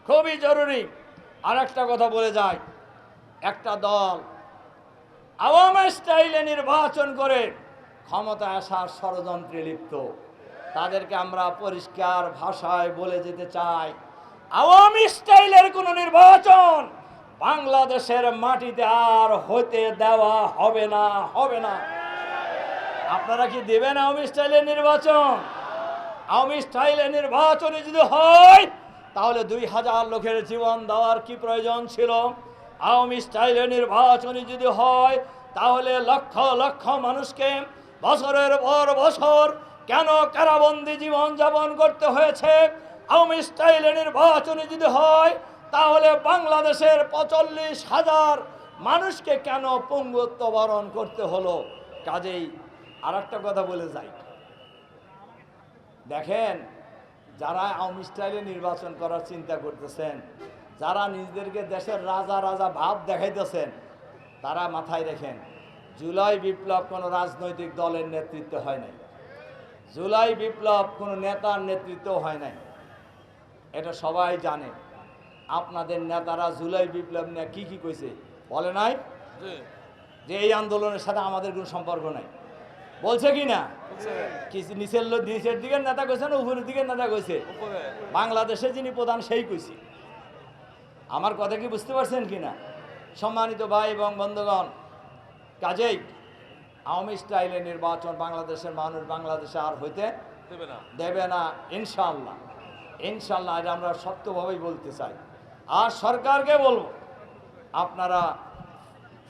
খুবই জরুরি। আর একটা কথা বলে যায়, একটা দল আওয়ামী স্টাইলে নির্বাচন করে ক্ষমতায় আসার ষড়যন্ত্রে লিপ্ত। তাদেরকে আমরা পরিষ্কার ভাষায় বলে যেতে চাই, আওয়ামী স্টাইলের কোনো নির্বাচন বাংলাদেশের মাটিতে আর হতে দেওয়া হবে না, হবে না। আপনারা কি দেবেন আওয়ামী স্টাইলের নির্বাচন? আওয়ামী স্টাইলের নির্বাচনে যদি হয় তাহলে 2000 লোকের জীবন দেওয়ার কি প্রয়োজন ছিল? আওয়ামী স্টাইলের নির্বাচনে যদি হয় তাহলে লক্ষ লক্ষ মানুষকে বছরের পর বছর কেন কারাবন্দী জীবন যাপন করতে হয়েছে? আওয়ামী স্টাইলের নির্বাচনে যদি হয় তাহলে বাংলাদেশের 45,000 মানুষকে কেন পঙ্গুত্ব বরণ করতে হলো? কাজেই আর একটা কথা বলে যাই, দেখেন, যারা আওয়ামী স্টাইলে নির্বাচন করার চিন্তা করতেছেন, যারা নিজেদেরকে দেশের রাজা রাজা ভাব দেখাইতেছেন, তারা মাথায় রাখেন, জুলাই বিপ্লব কোনো রাজনৈতিক দলের নেতৃত্বে হয় নাই, জুলাই বিপ্লব কোনো নেতার নেতৃত্ব হয় নাই। এটা সবাই জানে। আপনাদের নেতারা জুলাই বিপ্লব নিয়ে কি কি কইছে বলে নাই? যে এই আন্দোলনের সাথে আমাদের কোনো সম্পর্ক নাই বলছে কি না? নিচের দিকের নেতা কইছে না উপরের দিকের নেতা কইছে? বাংলাদেশে যিনি প্রধান সেই কইছে। আমার কথা কি বুঝতে পারছেন কিনা সম্মানিত ভাই এবং বন্ধুগণ? কাজেই আওয়ামী স্টাইলে নির্বাচন বাংলাদেশের মানুষ বাংলাদেশে আর হইতে দেবে না ইনশাআল্লাহ, ইনশাআল্লাহ। এটা আমরা শক্তভাবেই বলতে চাই। আর সরকারকে বলবো, আপনারা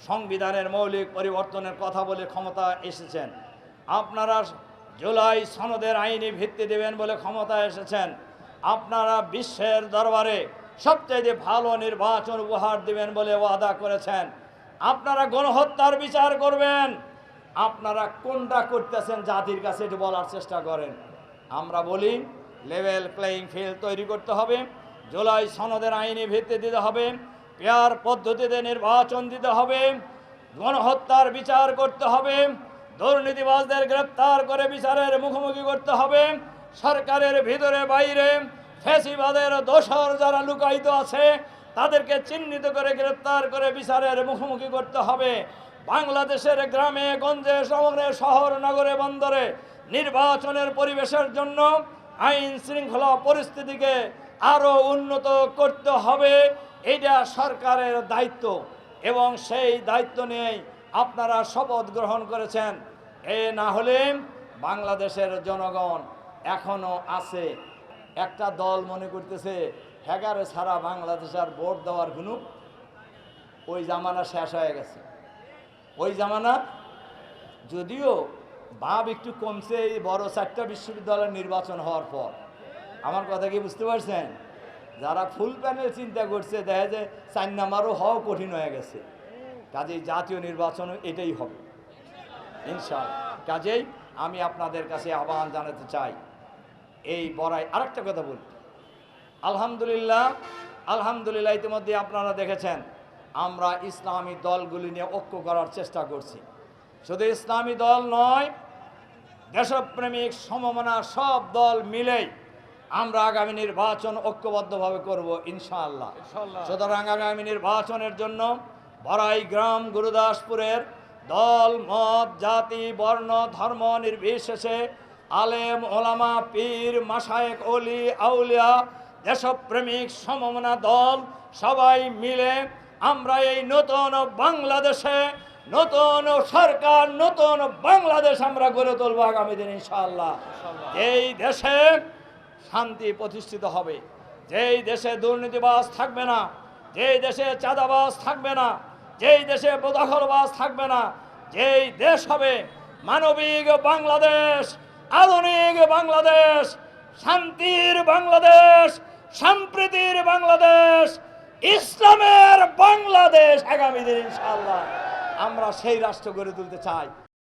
সংবিধানের মৌলিক পরিবর্তনের কথা বলে ক্ষমতা এসেছেন, আপনারা জুলাই সনদের আইনি ভিত্তি দেবেন বলে ক্ষমতা এসেছেন, আপনারা বিশ্বের দরবারে সবচেয়ে ভালো নির্বাচন উপহার দেবেন বলে ওয়াদা করেছেন, আপনারা গণহত্যার বিচার করবেন, আপনারা কোনটা করতেছেন জাতির কাছে এটি বলার চেষ্টা করেন। আমরা বলি লেভেল প্লেয়িং ফিল্ড তৈরি করতে হবে, জুলাই সনদের আইনি ভিত্তি দিতে হবে, পেয়ার পদ্ধতিতে নির্বাচন দিতে হবে, গণহত্যার বিচার করতে হবে, দুর্নীতিবাজদের গ্রেপ্তার করে বিচারের মুখোমুখি করতে হবে, সরকারের ভিতরে বাইরে ফ্যাসিবাদের দোসর যারা লুকায়িত আছে তাদেরকে চিহ্নিত করে গ্রেপ্তার করে বিচারের মুখোমুখি করতে হবে। বাংলাদেশের গ্রামে গঞ্জে শহরে শহর নগরে বন্দরে নির্বাচনের পরিবেশের জন্য আইন শৃঙ্খলা পরিস্থিতিকে আরও উন্নত করতে হবে। এটা সরকারের দায়িত্ব এবং সেই দায়িত্ব নিয়েই আপনারা শপথ গ্রহণ করেছেন। এ না হলে বাংলাদেশের জনগণ এখনো আছে একটা দল মনে করতেছে হেগারে ছাড়া বাংলাদেশ আর ভোট দেওয়ার কোনো ওই জামানা শেষ হয়ে গেছে। ওই জামানা যদিও ভাব একটু কমছে এই বড় 4টা বিশ্ববিদ্যালয়ের নির্বাচন হওয়ার পর। আমার কথা কি বুঝতে পারছেন? যারা ফুল প্যানেল চিন্তা করছে দেখা যায় 4 নাম্বারও হওয়া কঠিন হয়ে গেছে। কাজেই জাতীয় নির্বাচন এটাই হবে ইনশাআল্লাহ। কাজেই আমি আপনাদের কাছে আহ্বান জানাতে চাই এই বড়াই। আরেকটা কথা বলি, আলহামদুলিল্লাহ আলহামদুলিল্লাহ ইতিমধ্যে আপনারা দেখেছেন আমরা ইসলামী দলগুলি নিয়ে ঐক্য করার চেষ্টা করছি। শুধু ইসলামী দল নয়, দেশপ্রেমিক সমমনা সব দল মিলেই আমরা আগামী নির্বাচন ঐক্যবদ্ধভাবে করব ইনশাআল্লাহ। সুতরাং আগামী নির্বাচনের জন্য বড়াই গ্রাম গুরুদাসপুরের দল মত জাতি বর্ণ ধর্ম নির্বিশেষে আলেম ওলামা পীর মাশায়েখ ওলি আউলিয়া দেশপ্রেমিক সমমনা দল সবাই মিলে আমরা এই নতুন বাংলাদেশে নতুন সরকার নতুন বাংলাদেশ আমরা গড়ে তুলব আগামী দিন ইনশাআল্লাহ। এই দেশে শান্তি প্রতিষ্ঠিত হবে, যেই দেশে দুর্নীতিবাজ থাকবে না, যেই দেশে চাঁদাবাজ থাকবে না, যেই দেশে বেদখলবাজ থাকবে না, যেই দেশ হবে মানবিক বাংলাদেশ, আধুনিক বাংলাদেশ, শান্তির বাংলাদেশ, সম্প্রীতির বাংলাদেশ, ইসলামের বাংলাদেশ আগামী দিন ইনশাআল্লাহ আমরা সেই রাষ্ট্র গড়ে তুলতে চাই।